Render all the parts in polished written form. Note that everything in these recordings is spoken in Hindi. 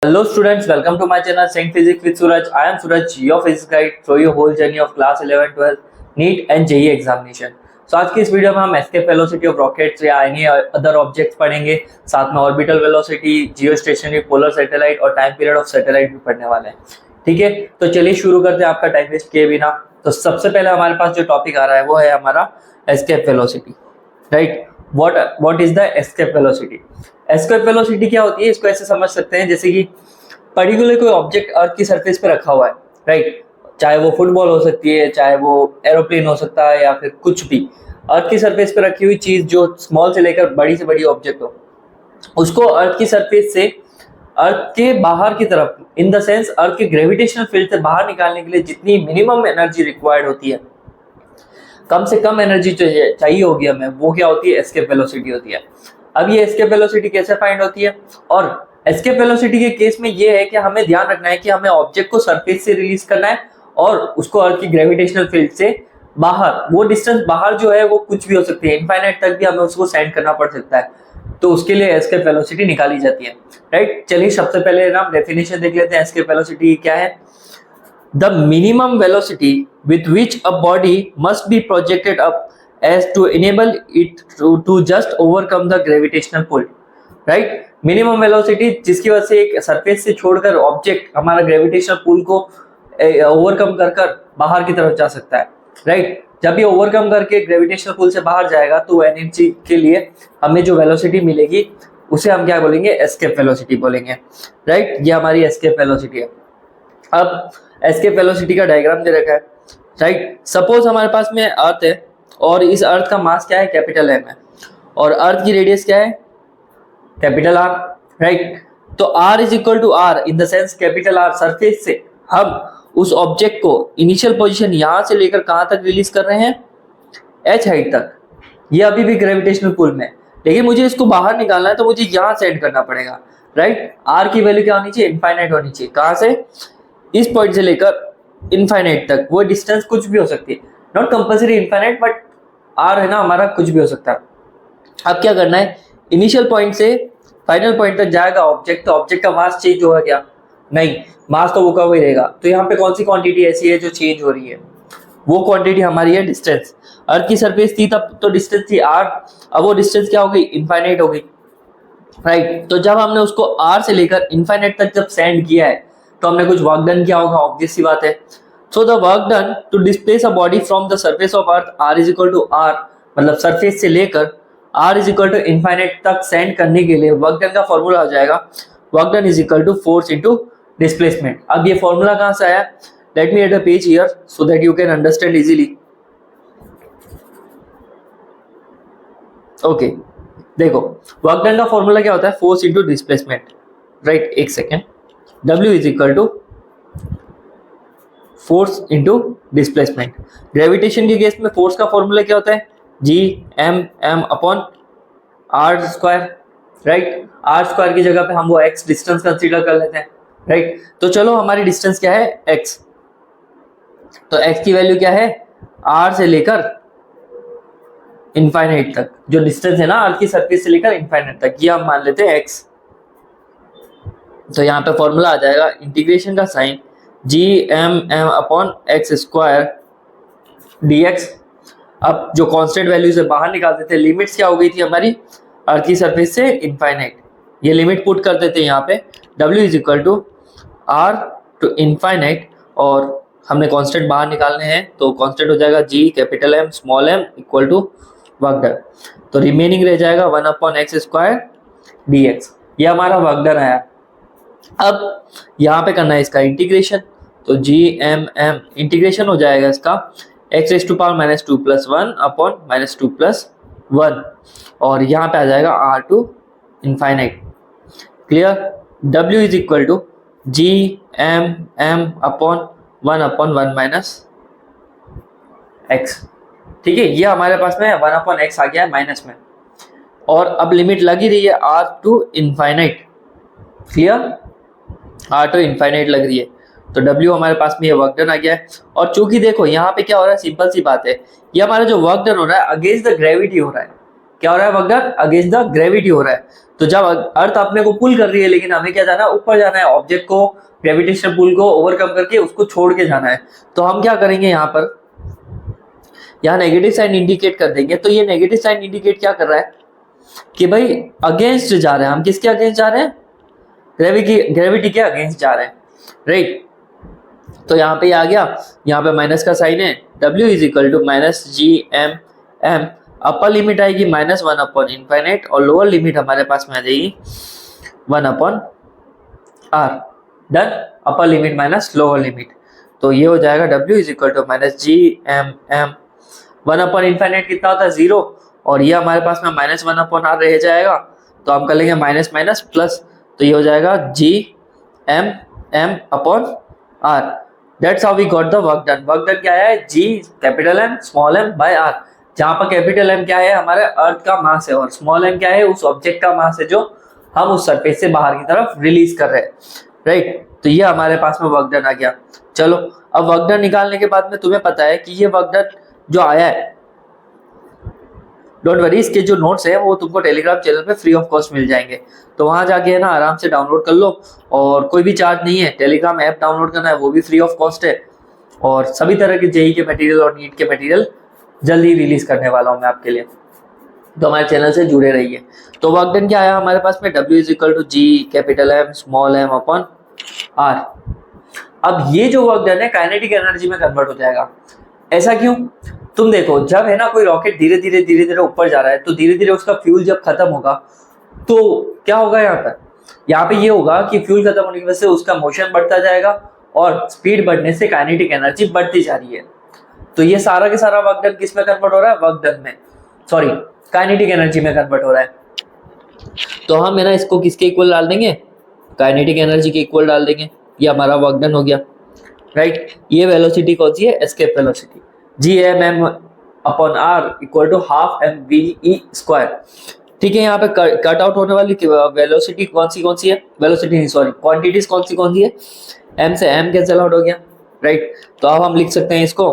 Hello students, welcome to my channel Saint Physics with Suraj. I am Suraj, your physics guide through your whole journey of class 11, 12, NEET and JEE examination. So आज की इस वीडियो में हम एस्केप वेलोसिटी ऑफ रॉकेट्स या एनी अदर ऑब्जेक्ट्स पढ़ेंगे, साथ में orbital velocity, geostationary, polar satellite और टाइम पीरियड ऑफ सैटेलाइट भी पढ़ने वाले हैं। ठीक है, तो चलिए शुरू करते हैं आपका टाइम वेस्ट किए बिना। तो सबसे पहले हमारे पास जो टॉपिक आ रहा है वो है हमारा escape velocity, right. What is the escape velocity? Escape velocity क्या होती है, इसको ऐसे समझ सकते हैं जैसे कि पर्टिकुलर कोई ऑब्जेक्ट अर्थ की सरफेस पे रखा हुआ है, राइट। चाहे वो फुटबॉल हो सकती है, चाहे वो एरोप्लेन हो सकता है, या फिर कुछ भी अर्थ की सरफेस पे रखी हुई चीज जो स्मॉल से लेकर बड़ी से बड़ी ऑब्जेक्ट हो, उसको अर्थ की सरफेस से अर्थ के बाहर की तरफ, इन द सेंस अर्थ के ग्रेविटेशनल फील्ड से बाहर निकालने के लिए जितनी मिनिमम एनर्जी रिक्वायर्ड होती है, कम से कम एनर्जी चाहिए होगी हमें, वो क्या होती है? एस्केप वेलोसिटी होती है। अब ये एस्केप वेलोसिटी कैसे फाइंड होती है? और एस्केप वेलोसिटी के केस में ये है कि हमें ध्यान रखना है कि हमें ऑब्जेक्ट को सरफेस से रिलीज करना है और उसको अर्थ की ग्रेविटेशनल फील्ड से बाहर, वो डिस्टेंस बाहर जो है वो कुछ भी हो सकती है, इनफाइनाइट तक भी हमें उसको सेंड करना पड़ सकता है, तो उसके लिए एस्केप वेलोसिटी निकाली जाती है, राइट। चलिए सबसे पहले ना डेफिनेशन देख लेते हैं एस्केप वेलोसिटी क्या है। The minimum velocity with which a body must be projected up as to enable it to just overcome the gravitational pull, right? Minimum velocity जिसकी वजह से एक सरफेस से छोड़कर ऑब्जेक्ट हमारा ग्रेविटेशनल पुल को ओवरकम कर बाहर की तरफ जा सकता है, राइट। जब ये ओवरकम करके ग्रेविटेशनल पुल से बाहर जाएगा तो एनर्जी के लिए हमें जो वेलोसिटी मिलेगी उसे हम क्या बोलेंगे? एस्केप वेलोसिटी बोलेंगे, राइट। ये हमारी एस्केप वेलोसिटी है। अब एस्केप वेलोसिटी का डायग्राम दे रखा है, राइट। सपोज हमारे पास में अर्थ है और इस अर्थ का मास क्या है? कैपिटल एम है, और अर्थ की रेडियस क्या है? Capital R, right. तो R is equal to R in the sense capital R surface से हम उस ऑब्जेक्ट को इनिशियल पोजीशन यहां से लेकर कहां तक रिलीज कर रहे हैं? एच हाइट तक। ये अभी भी ग्रेविटेशनल पुल में, लेकिन मुझे इसको बाहर निकालना है तो मुझे यहां सेंड करना पड़ेगा, राइट। आर की वैल्यू क्या होनी चाहिए? इनफाइनाइट होनी चाहिए। कहां से? इस पॉइंट से लेकर इनफाइनाइट तक। वो डिस्टेंस कुछ भी हो सकती है, not compulsory infinite, but R है ना हमारा, कुछ भी हो सकता है। अब क्या करना है? इनिशियल पॉइंट से फाइनल पॉइंट तक जाएगा ऑब्जेक्ट, तो ऑब्जेक्ट का मास चेंज होगा क्या? नहीं, मास तो वो का वही रहेगा। तो यहाँ पे कौन सी क्वांटिटी ऐसी है जो चेंज हो रही है? वो क्वांटिटी हमारी है डिस्टेंस। अर्थ की सरफेस थी तब तो डिस्टेंस थी आर, अब वो डिस्टेंस क्या हो गई? इनफाइनाइट हो गई, राइट। तो जब हमने उसको आर से लेकर इनफाइनाइट तक जब सेंड किया है तो हमने कुछ वर्क डन किया होगा, ऑब्वियस सी बात है। So the work done to displace a body from the surface of earth R is equal to R, मतलब सरफेस से लेकर R is equal to infinite तक सेंड करने के लिए वर्क डन का फॉर्मूला आ जाएगा, work done is equal to force into displacement. अब ये फॉर्मूला कहां से आया? Let me at the page here so that you can understand easily. Okay, देखो वर्क डन का फॉर्मूला क्या होता है? Force into displacement, right. एक second, W is equal to force into displacement. Gravitation के केस में फोर्स का फॉर्मूला क्या होता है? G m upon R square, right. R square की जगह पे हम वो x डिस्टेंस कंसीडर कर लेते हैं, राइट। तो चलो हमारी डिस्टेंस क्या है? x। तो x की वैल्यू क्या है? r से लेकर इनफाइनाइट तक जो डिस्टेंस है ना अर्थ की सरफेस से लेकर इनफाइनाइट तक, ये हम मान लेते हैं x। तो यहाँ पे फॉर्मूला आ जाएगा इंटीग्रेशन का sign G M upon X square D X. अब जो कांस्टेंट वैल्यू से बाहर निकाल देते हैं, लिमिट्स क्या हो गई थी हमारी? अर्थ की सरफेस से इनफाइनाइट, ये लिमिट पुट कर देते हैं यहाँ पे। W is equal to R to infinite, और हमने कांस्टेंट बाहर निकालने हैं तो कांस्टेंट हो जाएगा G capital M small m equal to work done. तो रिमेनिंग रह जाएगा 1 upon X square D X. ये हमारा वर्क डन आया। अब यहाँ पे करना है इसका इंटीग्रेशन, तो जी एम एम इंटीग्रेशन हो जाएगा इसका X raise to power minus 2 plus 1 upon minus 2 plus 1, और यहाँ पे आ जाएगा R to infinite. Clear? W is equal to G M M upon 1 minus X. ठीक है, ये हमारे पास में 1 अपॉन एक्स आ गया है माइनस में, और अब लिमिट लगी रही है R to infinite. Clear? R to infinite लग रही है, तो W हमारे पास में ये वर्क डन आ गया है। और चूंकि देखो यहाँ पे क्या हो रहा है, सिंपल सी बात है, ये हमारा जो वर्क डन हो रहा है अगेंस्ट द ग्रेविटी हो रहा है, क्या हो रहा है work done against the gravity हो रहा है। तो जब अर्थ अपने को पुल कर रही है लेकिन हमें क्या जाना है, ऊपर जाना है, ऑब्जेक्ट को ग्रेविटेशनल पुल को ओवरकम करके उसको छोड़ के जाना है। तो हम क्या करेंगे, यहाँ पर यहाँ नेगेटिव साइन इंडिकेट कर देंगे। तो ये नेगेटिव साइन इंडिकेट क्या कर रहा है कि भाई अगेंस्ट जा रहे हैं, हम किसके अगेंस्ट जा रहे हैं, ग्रेविटी के अगेंस्ट जा रहे हैं, राइट। तो यहाँ पे आ गया, यहाँ पे माइनस का साइन है, W is equal to minus G M M, upper limit आएगी -1 अपॉन इनफाइनाइट और लोअर लिमिट हमारे पास में आ जाएगी 1 upon R। Done, upper limit minus lower limit. तो ये हो जाएगा W is equal to minus G M M, 1 upon infinite कितना होता है 0, और ये हमारे पास में -1 अपॉन R रह जाएगा। तो हम कर लेंगे माइनस माइनस प्लस, तो ये हो जाएगा G M M upon R। That's how we got the work done। Work done क्या है, G capital M small m by R, जहाँ पर कैपिटल M क्या है हमारे अर्थ का मास है और स्मॉल m क्या है उस ऑब्जेक्ट का मास है जो हम उस सरफेस से बाहर की तरफ रिलीज कर रहे हैं, राइट। तो ये हमारे पास में वर्क डन आ गया। चलो अब वर्क डन निकालने के बाद में तुम्हें पता है कि ये वर्क डन जो आया है, डोंट वरी, इसके जो नोट्स है वो तुमको टेलीग्राम चैनल पे फ्री ऑफ कॉस्ट मिल जाएंगे। तो वहां जाके है ना आराम से डाउनलोड कर लो, और कोई भी चार्ज नहीं है, टेलीग्राम ऐप डाउनलोड करना है वो भी फ्री ऑफ कॉस्ट है। और सभी तरह के जेई के मटेरियल और नीट के मटेरियल जल्दी रिलीज करने वाला हूँ मैं आपके लिए, तो हमारे चैनल से जुड़े रहिए। तो वर्क डन क्या आया हमारे पास में, W is equal to G capital M small m upon R। अब ये जो वर्क डन है काइनेटिक एनर्जी में कन्वर्ट हो जाएगा। ऐसा क्यों, तुम देखो जब है ना कोई रॉकेट धीरे धीरे ऊपर जा रहा है तो धीरे धीरे उसका फ्यूल जब खत्म होगा तो क्या होगा, यहाँ पे ये होगा कि फ्यूल खत्म होने की वजह से उसका मोशन बढ़ता जाएगा और स्पीड बढ़ने से काइनेटिक एनर्जी बढ़ती जा रही है। तो ये सारा के सारा वर्क डन किस में कन्वर्ट हो रहा है, वर्क डन में, सॉरी काइनेटिक एनर्जी में कन्वर्ट हो रहा है। तो हम है ना इसको किसके इक्वल डाल देंगे, काइनेटिक एनर्जी के इक्वल डाल देंगे, ये हमारा वर्क डन हो गया, राइट। ये वेलोसिटी कौन सी है, escape velocity, G M M upon R equal to half M V E square. ठीक है, यहाँ पे कट आउट होने वाली वेलोसिटी कौन सी है, वेलोसिटी नहीं सॉरी क्वांटिटीज कौन सी है, एम से एम कैंसिल आउट हो गया, राइट। तो अब हम लिख सकते हैं इसको,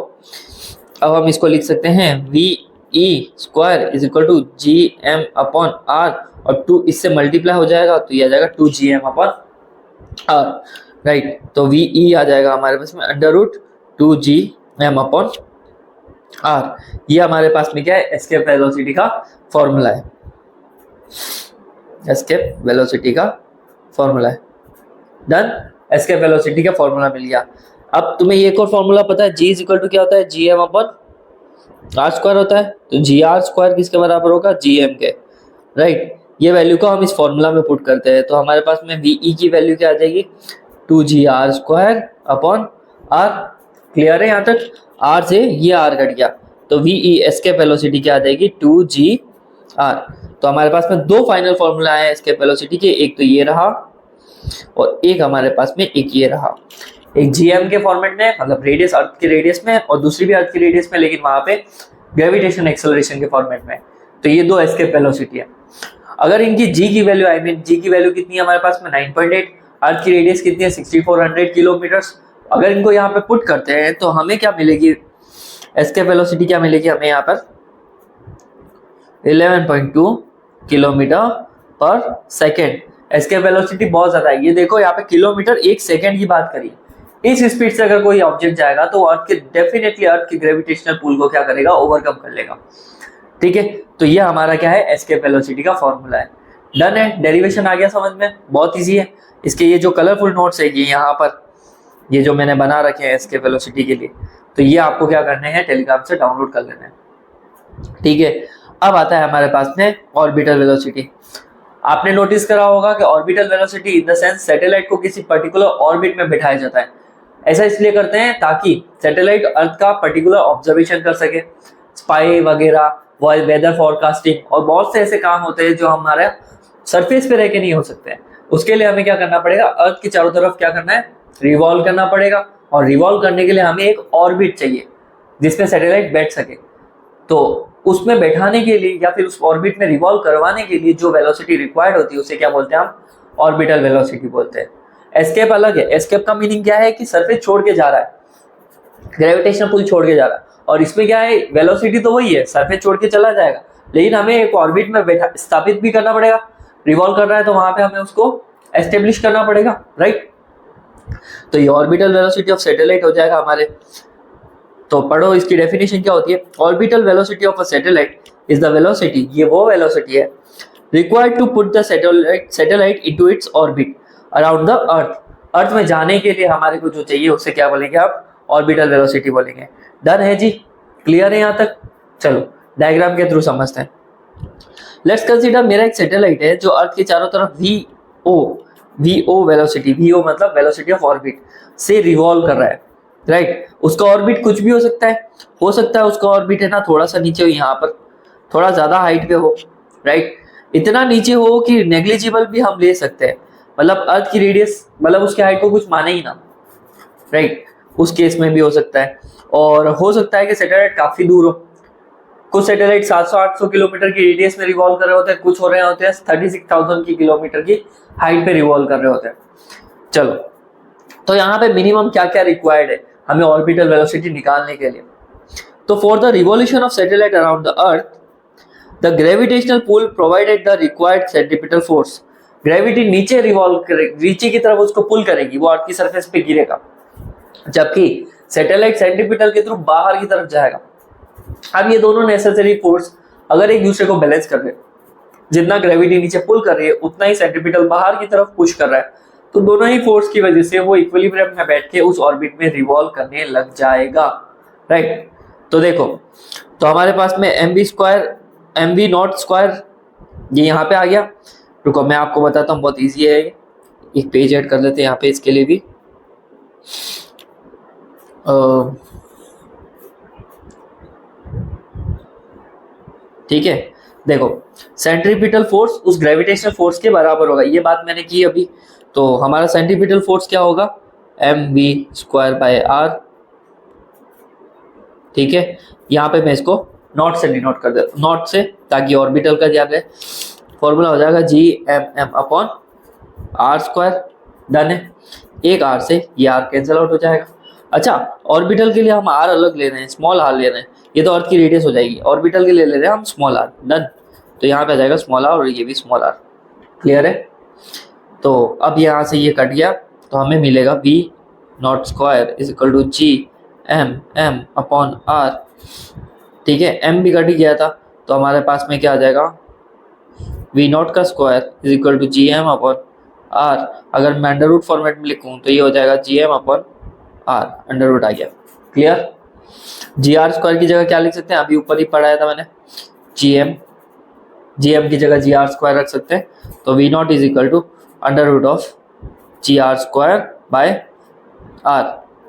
अब हम इसको लिख सकते हैं V E square is equal to G M upon R, और 2 इससे मल्टीप्लाई हो जाएगा तो ये आ जाएगा 2 G M upon R, right. तो वी ई आ जाएगा हमारे पास में under root 2 G M upon R. ये हमारे पास में क्या है, एस्केप वेलोसिटी का फॉर्मूला है, एस्केप वेलोसिटी का फॉर्मूला है। डन, एस्केप वेलोसिटी का फॉर्मूला मिल गया। अब तुम्हें एक और फॉर्मूला पता है, जी इज इक्वल टू क्या होता है, G M upon R square होता है। तो जी आर स्क्वायर किसके बराबर होगा, जी एम के, राइट। ये वैल्यू को हम इस फॉर्मूला में पुट करते हैं, तो हमारे पास में वी ई की वैल्यू क्या आ जाएगी, 2 G R square upon R. Clear है यहाँ तक, आर से ये आर कट गया तो वी ई एस्केप वेलोसिटी क्या आ जाएगी, 2 जी आर। तो हमारे पास में दो फाइनल फॉर्मूला है एस्केप वेलोसिटी के, एक तो ये रहा और एक हमारे पास में एक ये रहा, एक जीएम के फॉर्मेट में मतलब रेडियस अर्थ के रेडियस में और दूसरी भी अर्थ की रेडियस में, लेकिन वहां पे ग्रेविटेशन एक्सेलरेशन के फॉर्मेट में। तो ये दो एस्केप वेलोसिटी है। अगर इनकी जी की वैल्यू जी की वैल्यू कितनी है हमारे पास में 9.8, अर्थ की रेडियस कितनी है 6400 किलोमीटर्स। अगर इनको यहाँ पे पुट करते हैं तो हमें क्या मिलेगी, एस्केप वेलोसिटी क्या मिलेगी हमें यहाँ पर 11.2 किलोमीटर पर सेकेंड। एस्केप वेलोसिटी बहुत ज्यादा है, ये देखो यहाँ पे किलोमीटर एक सेकेंड की बात करिए। इस स्पीड से अगर कोई ऑब्जेक्ट जाएगा तो अर्थ के डेफिनेटली अर्थ की ग्रेविटेशनल पुल को क्या करेगा, ओवरकम कर लेगा। ठीक है, तो ये हमारा क्या है, एस्केप वेलोसिटी का फॉर्मूला है। डन है, डेरिवेशन आ गया समझ में, बहुत इजी है। इसके ये जो कलरफुल नोट्स है ये यहाँ पर, ये जो मैंने बना रखे हैं एस्केप वेलोसिटी के लिए, तो ये आपको क्या करने हैं, टेलीग्राम से डाउनलोड कर लेना है। ठीक है, अब आता है हमारे पास में ऑर्बिटल वेलोसिटी। आपने नोटिस करा होगा कि orbital velocity in the sense satellite को किसी पर्टिकुलर ऑर्बिट में बिठाया जाता है। ऐसा इसलिए करते हैं ताकि सैटेलाइट अर्थ का पर्टिकुलर ऑब्जर्वेशन कर सके, स्पाई वगैरह, वेदर फॉरकास्टिंग और बहुत से ऐसे काम होते हैं जो हमारे सरफेस पे रह के नहीं हो सकते हैं। उसके लिए हमें क्या करना पड़ेगा, अर्थ की चारों तरफ क्या करना है, रिवॉल्व करना पड़ेगा। और रिवॉल्व करने के लिए हमें एक ऑर्बिट चाहिए जिसमें सैटेलाइट बैठ सके। तो उसमें बैठाने के लिए या फिर उस ऑर्बिट में रिवॉल्व करवाने के लिए जो वेलोसिटी रिक्वायर्ड होती है उसे क्या बोलते हैं हम, ऑर्बिटल वेलोसिटी बोलते हैं। एस्केप अलग है, एस्केप का मीनिंग क्या है कि सरफेस छोड़ के जा रहा है, ग्रेविटेशनल पुल छोड़ के जा रहा है। और इसमें क्या है, वेलोसिटी तो वही है, सरफेस छोड़ के चला जाएगा, लेकिन हमें एक ऑर्बिट में बैठा स्थापित भी करना पड़ेगा, रिवॉल्व कर रहा है तो वहां पे हमें उसको एस्टेब्लिश करना पड़ेगा, राइट। तो ये ऑर्बिटल वेलोसिटी ऑफ सैटेलाइट हो जाएगा हमारे। तो पढ़ो इसकी डेफिनेशन क्या होती है। Orbital velocity of a satellite is the velocity, ये वो वेलोसिटी है required to put the satellite into its orbit around the earth. Earth में जाने के लिए हमारे को जो चाहिए उससे क्या बोलेंगे आप, ऑर्बिटल वेलोसिटी बोलेंगे। डन है जी, क्लियर है यहाँ तक। चलो डायग्राम के थ्रू समझते हैं। लेट्स कंसीडर मेरा एक सैटेलाइट है जो अर्थ के चारों तरफ वीओ वेलोसिटी, वीओ मतलब वेलोसिटी ऑफ ऑर्बिट से रिवॉल्व कर रहा है, राइट। उसका ऑर्बिट कुछ भी हो सकता है उसका ऑर्बिट है ना थोड़ा सा नीचे हो, यहाँ पर थोड़ा ज्यादा हाइट पे हो, राइट। इतना नीचे हो कि नेग्लिजिबल भी हम ले सकते हैं, मतलब अर्थ की रेडियस मतलब उसकी हाइट को कुछ माने ही ना, राइट। उस केस में भी हो सकता है। और हो सकता है कि सैटेलाइट काफी दूर हो, कुछ सैटेलाइट 700-800 किलोमीटर की रेडियस में रिवॉल्व कर रहे होते हैं, कुछ हो रहे होते हैं 36,000 की किलोमीटर की हाइट पे रिवॉल्व कर रहे होते हैं। चलो तो यहाँ पे मिनिमम क्या क्या रिक्वायर्ड है हमें ऑर्बिटल वेलोसिटी निकालने के लिए। तो for the revolution of satellite around the earth the gravitational pull provided the required centripetal force. Gravity नीचे रिवॉल्व करेगी, नीचे की तरफ उसको पुल करेगी, वो अर्थ की सरफेस पे गिरेगा, जबकि सैटेलाइट सेंट्रीपिटल के थ्रू बाहर की तरफ जाएगा। अब ये दोनों नेसेसरी फोर्स अगर एक दूसरे को बैलेंस कर रहे हैं, जितना ग्रेविटी नीचे पुल कर रही है उतना ही सेंट्रीपिटल बाहर की तरफ पुश कर रहा है, तो दोनों ही फोर्स की वजह से वो इक्विलिब्रियम में बैठ के उस ऑर्बिट में रिवॉल्व करने लग जाएगा, राइट। तो देखो, तो हमारे पास में mv नॉट स्क्वायर ये यहाँ पे आ गया। रुको मैं आपको बताता हूँ, बहुत इजी है। एक पेज ऐड कर लेते हैं यहाँ पे इसके लिए भी। ठीक है, देखो सेंट्रीपिटल फोर्स उस ग्रेविटेशनल फोर्स के बराबर होगा, ये बात मैंने की अभी। तो हमारा सेंट्रीपिटल फोर्स क्या होगा, mv स्क्वायर बाय r, ठीक है। यहाँ पे मैं इसको नॉट से डिनोट कर देता हूँ, नॉट से, ताकि ऑर्बिटल का ध्यान रहे। फॉर्मूला हो जाएगा gmm upon r square. Done है, एक r से ये r कैंसिल आउट हो जाएगा। अच्छा, ऑर्बिटल के लिए हम r अलग ले रहे हैं, स्मॉल r ले रहे हैं, ये तो अर्थ की रेडियस हो जाएगी। ऑर्बिटल के लिए ले रहे हैं हम स्मॉल r। डन, तो यहाँ पे आ जाएगा स्मॉल r और ये भी स्मॉल r। क्लियर है। तो अब यहाँ से ये कट गया, तो हमें मिलेगा v naught square is equal to gmm upon r, ठीक है। m भी कट ही गया था, तो हमारे पास में क्या आ जाएगा, v नॉट का square is equal to gm upon r। अगर मैं अंडर रूट फॉर्मेट में लिखूँ तो ये हो जाएगा gm upon r, under root आ गया। क्लियर। gr स्क्वायर की जगह क्या लिख सकते हैं, अभी ऊपर ही पढ़ाया था मैंने, gm की जगह gr स्क्वायर रख सकते हैं। तो v naught is equal to under root of gr square by r,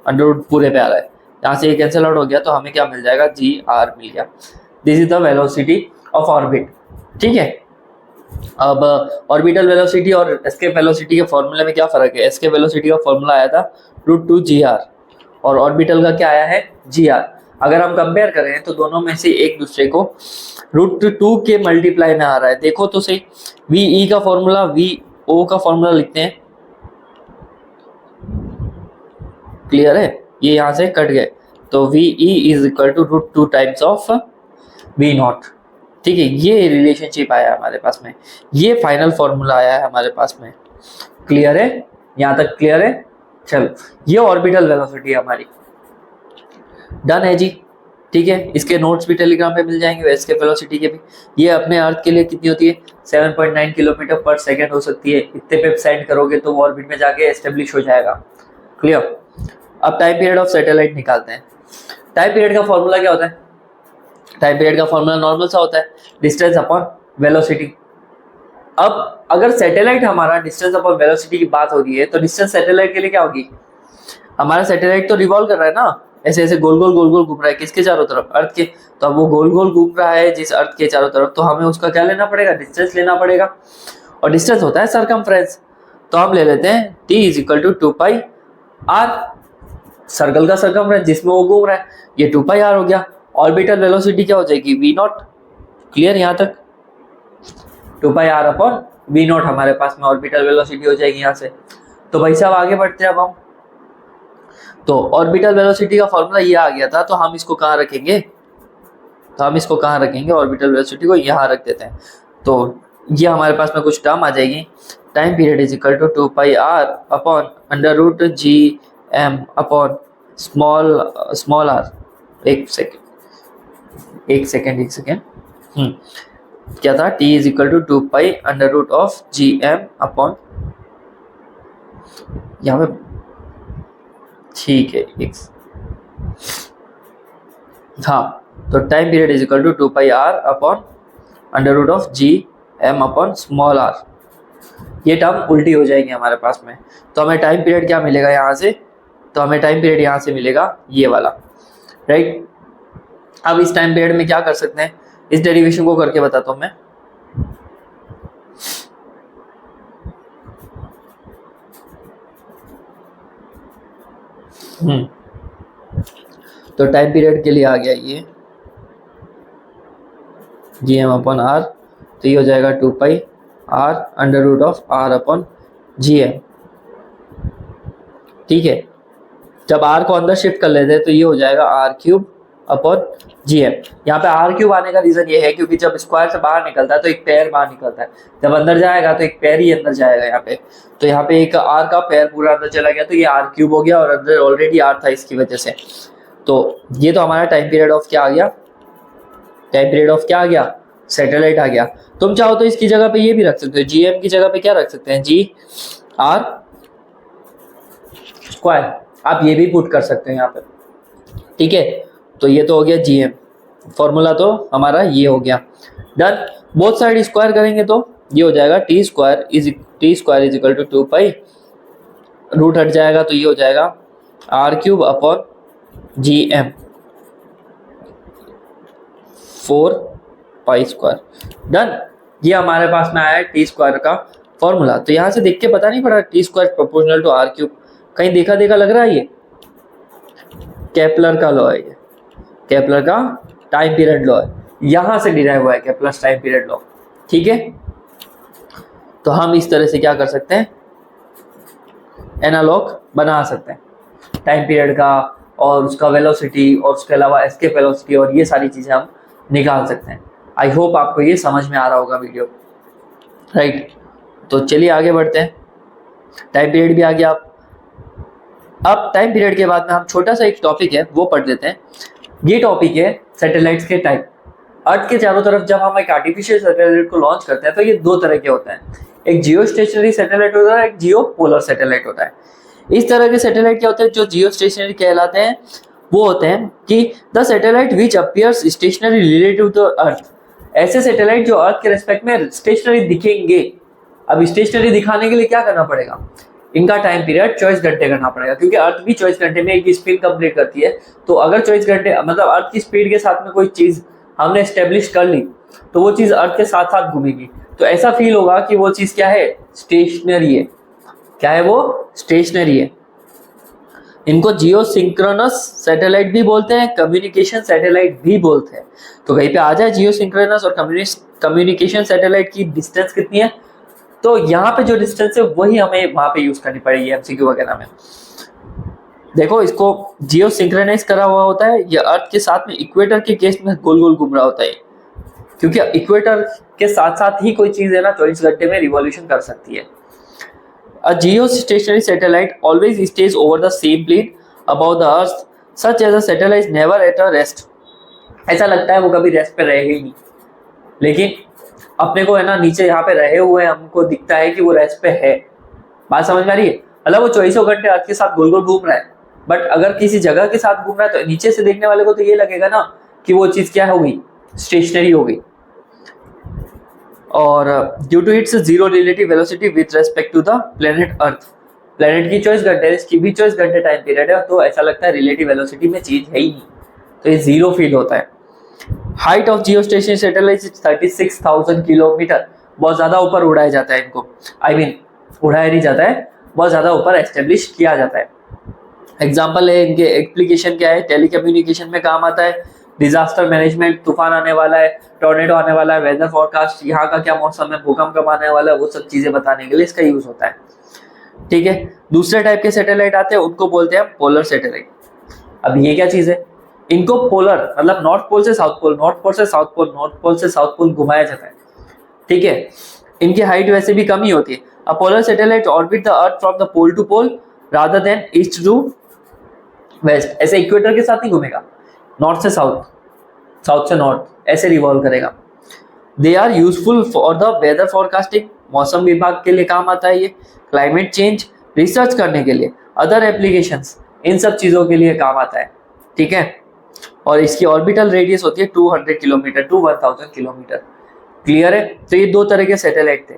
under root पूरे पे आ रहा है, यहाँ से ये कैंसिल आउट हो गया, तो हमें क्या मिल जाएगा, gr मिल गया। This is the velocity of orbit, ठीक है। अब ऑर्बिटल वेलोसिटी और एस्केप वेलोसिटी के फॉर्मूले में क्या फर्क है। एस्केप वेलोसिटी का फॉर्मूला आया था √2gr और ऑर्बिटल का क्या आया है, gr। अगर हम कंपेयर करें तो दोनों में से एक दूसरे को √2 के मल्टीप्लाई में आ रहा है। देखो तो सही, ve का फॉर्मूला vo का फॉर्मूला लिखते हैं। क्लियर है, ये यहाँ से कट गए, तो ve is equal to √2 times of v naught, ठीक है। ये रिलेशनशिप आया हमारे पास में, ये फाइनल फॉर्मूला आया है हमारे पास में। क्लियर है, यहाँ तक क्लियर है। चलो, ये ऑर्बिटल वेलोसिटी है हमारी। डन है जी, ठीक है। इसके नोट्स भी टेलीग्राम पे मिल जाएंगे, वैसे के वेलोसिटी के भी। ये अपने अर्थ के लिए कितनी होती है, 7.9 किलोमीटर पर सेकेंड हो सकती है। इतने पे सेंड करोगे तो वो ऑर्बिट में जाके एस्टेब्लिश हो जाएगा। क्लियर। अब टाइम पीरियड ऑफ सैटेलाइट निकालते हैं। टाइम पीरियड का फॉर्मूला क्या होता है, टाइम पीरियड का फॉर्मूला नॉर्मल सा होता है, डिस्टेंस अपॉन वेलोसिटी। अब अगर सैटेलाइट हमारा डिस्टेंस अपॉन वेलोसिटी की बात हो रही है, तो डिस्टेंस सैटेलाइट के लिए क्या होगी, हमारा सैटेलाइट तो रिवॉल्व कर रहा है ना, ऐसे ऐसे गोल गोल घूम रहा है, किसके चारों तरफ, अर्थ के। तो अब वो गोल गोल घूम रहा है जिस अर्थ के चारों तरफ, तो हमें उसका क्या लेना पड़ेगा, डिस्टेंस लेना पड़ेगा। और डिस्टेंस होता है सरकमफ्रेंस, तो हम ले लेते हैं t is equal to 2πr, circle का सरकमफ्रेंस जिसमें वो घूम रहा है, ये 2πr हो गया। ऑर्बिटल वेलोसिटी क्या हो जाएगी, v नॉट। क्लियर यहाँ तक, 2πr अपॉन v नॉट हमारे पास में ऑर्बिटल वेलोसिटी हो जाएगी यहाँ से। तो भाई साहब आगे बढ़ते हैं अब हम। तो ऑर्बिटल वेलोसिटी का फॉर्मूला ये आ गया था, तो हम इसको कहाँ रखेंगे, तो हम इसको कहाँ रखेंगे, ऑर्बिटल वेलोसिटी को यहाँ रख देते हैं। तो ये हमारे पास में कुछ टर्म आ जाएगी, time period is equal to 2πr upon under root G M upon small R. एक सेकेंड क्या था, t is equal to 2 under root of G M upon, यहाँ पे ठीक है हाँ, तो time period is equal to 2πr upon under root of G M upon small R. ये टर्म उल्टी हो जाएगी हमारे पास में। तो हमें टाइम पीरियड क्या मिलेगा यहाँ से, तो हमें टाइम पीरियड यहाँ से मिलेगा ये वाला, राइट। अब इस टाइम पीरियड में क्या कर सकते हैं, इस डेरिवेशन को करके बताता हूँ मैं। तो टाइम पीरियड के लिए आ गया ये जी एम अपॉन आर, तो ये हो जाएगा 2πr under root of r upon G M, ठीक है। जब r को अंदर शिफ्ट कर लेते हैं तो ये हो जाएगा r³ अपॉन जी एम। यहाँ पे r³ आने का रीजन ये है क्योंकि जब स्क्वायर से बाहर निकलता है तो एक पेयर बाहर निकलता है, जब अंदर जाएगा तो एक पेयर ही अंदर जाएगा यहाँ पे। तो यहाँ पे एक r का पेयर पूरा अंदर चला गया तो ये r³ हो गया और अंदर ऑलरेडी r था इसकी वजह से। तो ये तो हमारा टाइम पीरियड ऑफ क्या आ गया, टाइम पीरियड ऑफ क्या आ गया, सैटेलाइट आ गया। तुम चाहो तो इसकी जगह पे ये भी रख सकते हो, जी एम की जगह पे क्या रख सकते हैं, जी आर स्क्वायर, आप ये भी पुट कर सकते हैं यहाँ पे, ठीक है। तो ये तो हो गया जी एम, फॉर्मूला तो हमारा ये हो गया डन। बोथ साइड स्क्वायर करेंगे तो ये हो जाएगा T square is equal to 2π, root हट जाएगा तो ये हो जाएगा r³ upon G M 4π square, done. ये हमारे पास में आया है टी स्क्वायर का फॉर्मूला। तो यहाँ से देख के पता नहीं पड़ा T square proportional to r³, कहीं देखा लग रहा है, ये केपलर का लॉ है, ये केपलर का टाइम पीरियड लॉ है, यहाँ से डिराइव हुआ है केपलर टाइम पीरियड लॉ, ठीक है। तो हम इस तरह से क्या कर सकते हैं, एनालॉग बना सकते हैं टाइम पीरियड का और उसका वेलोसिटी और उसके अलावा एस्केप वेलोसिटी और ये सारी चीज़ें हम निकाल सकते हैं। आई होप आपको ये समझ में आ रहा होगा वीडियो, राइट। तो चलिए आगे बढ़ते हैं, टाइम पीरियड भी आ गया। अब टाइम पीरियड के बाद में हम छोटा सा एक टॉपिक है वो पढ़ लेते हैं। ये टॉपिक है सैटेलाइट्स के टाइप। अर्थ के चारों तरफ जब हम एक आर्टिफिशियल सैटेलाइट को लॉन्च करते हैं तो ये दो तरह के होते हैं, एक जियो स्टेशनरी सैटेलाइट होता है, एक जियो पोलर सैटेलाइट होता है। इस तरह के सैटेलाइट क्या होते हैं, जो जियो स्टेशनरी कहलाते हैं, वो होते हैं कि the satellite which appears stationary relative to earth. ऐसे सैटेलाइट जो अर्थ के रेस्पेक्ट में स्टेशनरी दिखेंगे। अब स्टेशनरी दिखाने के लिए क्या करना पड़ेगा, इनका टाइम पीरियड 24 घंटे करना पड़ेगा, क्योंकि अर्थ भी 24 घंटे में एक स्पिन कंप्लीट करती है। तो अगर 24 घंटे मतलब अर्थ की स्पीड के साथ में कोई चीज हमने एस्टेब्लिश कर ली तो वो चीज अर्थ के साथ साथ घूमेगी, तो ऐसा फील होगा कि वो चीज क्या है, स्टेशनरी है। क्या है वो, स्टेशनरी है। इनको जियो सिंक्रोनस सैटेलाइट भी बोलते हैं, कम्युनिकेशन सैटेलाइट भी बोलते हैं। तो कहीं पे आ जाए जियो सिंक्रोनस और कम्युनिकेशन सैटेलाइट की डिस्टेंस कितनी है, तो यहाँ पे जो डिस्टेंस है वही हमें वहां पे यूज करनी पड़ेगी एमसीक्यू वगैरह में। देखो, इसको जियो सिंक्रोनाइज करा हुआ होता है, ये अर्थ के साथ में इक्वेटर के केस में गोल गोल घूम रहा होता है, क्योंकि इक्वेटर के साथ साथ ही कोई चीज है ना 24 घंटे में रिवॉल्यूशन कर सकती है। A geostationary satellite always stays over the same plane above the earth, such as a satellite is never at a rest. ऐसा लगता है वो कभी रेस्ट पे रहेगा ही नहीं, लेकिन अपने को है ना नीचे यहाँ पे रहे हुए हमको दिखता है कि वो रेस्ट पे है। बात समझ में आ रही है? मतलब वो 24 घंटे अर्थ के साथ गोल गोल घूम रहा है, बट अगर किसी जगह के साथ घूम रहा है तो नीचे से देखने वाले को तो ये लगेगा ना कि वो चीज क्या हो गई, स्टेशनरी हो गई। और due to its zero relative velocity with respect to the planet earth, planet की 24 घंटे, इसकी भी 24 घंटे टाइम पीरियड है, तो ऐसा लगता है रिलेटिव वेलोसिटी में चीज है ही नहीं, तो ये जीरो फील होता है। Height of Jio station satellite 36,000 kilometre, बहुत ज्यादा ऊपर उड़ाया जाता है इनको, उड़ाया नहीं जाता है, बहुत ज्यादा ऊपर एस्टेब्लिश किया जाता है। एग्जाम्पल है इनके, एप्लीकेशन क्या है, टेलीकम्युनिकेशन में काम आता है, डिजास्टर मैनेजमेंट, तूफान आने वाला है, टॉर्नेडो आने वाला है, वेदर फॉरकास्ट, यहाँ का क्या मौसम है, भूकंप कब आने वाला है, वो सब चीजें बताने के लिए इसका यूज होता है। ठीक है, दूसरे टाइप के सैटेलाइट आते हैं, उनको बोलते हैं पोलर सैटेलाइट। अब ये क्या चीज है, इनको पोलर मतलब नॉर्थ पोल से साउथ पोल, नॉर्थ पोल से साउथ पोल, नॉर्थ पोल से साउथ पोल घुमाया जाता है, ठीक है। इनकी हाइट वैसे भी कम ही होती है। A polar satellite orbit the earth from the pole to pole rather than east to west. ऐसे इक्वेटर के साथ ही घूमेगा, नॉर्थ से साउथ, साउथ से नॉर्थ ऐसे रिवॉल्व करेगा। They are useful for the weather forecasting, मौसम विभाग के लिए काम आता है ये, क्लाइमेट चेंज रिसर्च करने के लिए, अदर एप्लीकेशंस, इन सब चीज़ों के लिए काम आता है, ठीक है। और इसकी ऑर्बिटल रेडियस होती है 200 किलोमीटर टू 1000 किलोमीटर। क्लियर है? तो ये दो तरह के सैटेलाइट थे।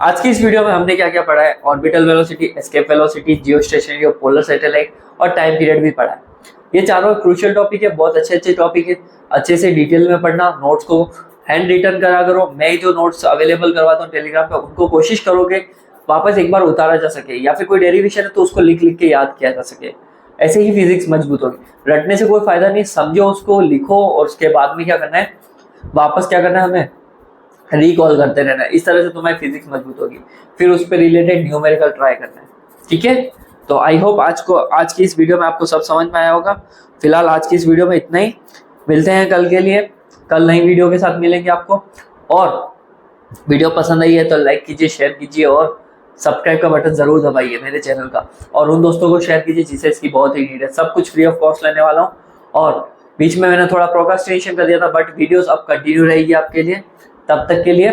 आज की इस वीडियो में हमने क्या क्या पढ़ा है, ऑर्बिटल वेलोसिटी, एस्केप वेलोसिटी, जियो स्टेशनरी और पोलर सैटेलाइट, और टाइम पीरियड भी पढ़ा है। ये चारों क्रूशियल टॉपिक है, बहुत अच्छे अच्छे टॉपिक है, अच्छे से डिटेल में पढ़ना। नोट्स को हैंड रिटर्न करा करो, मैं जो नोट्स अवेलेबल करवाता हूँ टेलीग्राम पे, उनको कोशिश करोगे वापस एक बार उतारा जा सके, या फिर कोई डेरिवेशन है तो उसको लिख लिख के याद किया जा सके। ऐसे ही फिजिक्स मजबूत होगी। रटने से कोई फायदा नहीं, समझो उसको, लिखो, और उसके बाद में क्या करना है, वापस क्या करना है, हमें रिकॉल करते रहना है। इस तरह से तुम्हारी फिजिक्स मजबूत होगी। फिर उस पर रिलेटेड न्यूमेरिकल ट्राई करना है, ठीक है। तो आई होप आज की इस वीडियो में आपको सब समझ में आया होगा। फिलहाल आज की इस वीडियो में इतना ही, मिलते हैं कल के लिए, कल नई वीडियो के साथ मिलेंगे आपको। और वीडियो पसंद आई है तो लाइक कीजिए, शेयर कीजिए और सब्सक्राइब का बटन जरूर दबाइए मेरे चैनल का, और उन दोस्तों को शेयर कीजिए जिसे इसकी बहुत ही नीड है। सब कुछ फ्री ऑफ कॉस्ट लेने वाला हूँ, और बीच में मैंने थोड़ा प्रोक्रास्टिनेशन कर दिया था, बट वीडियोस अब कंटिन्यू रहेगी आपके लिए। तब तक के लिए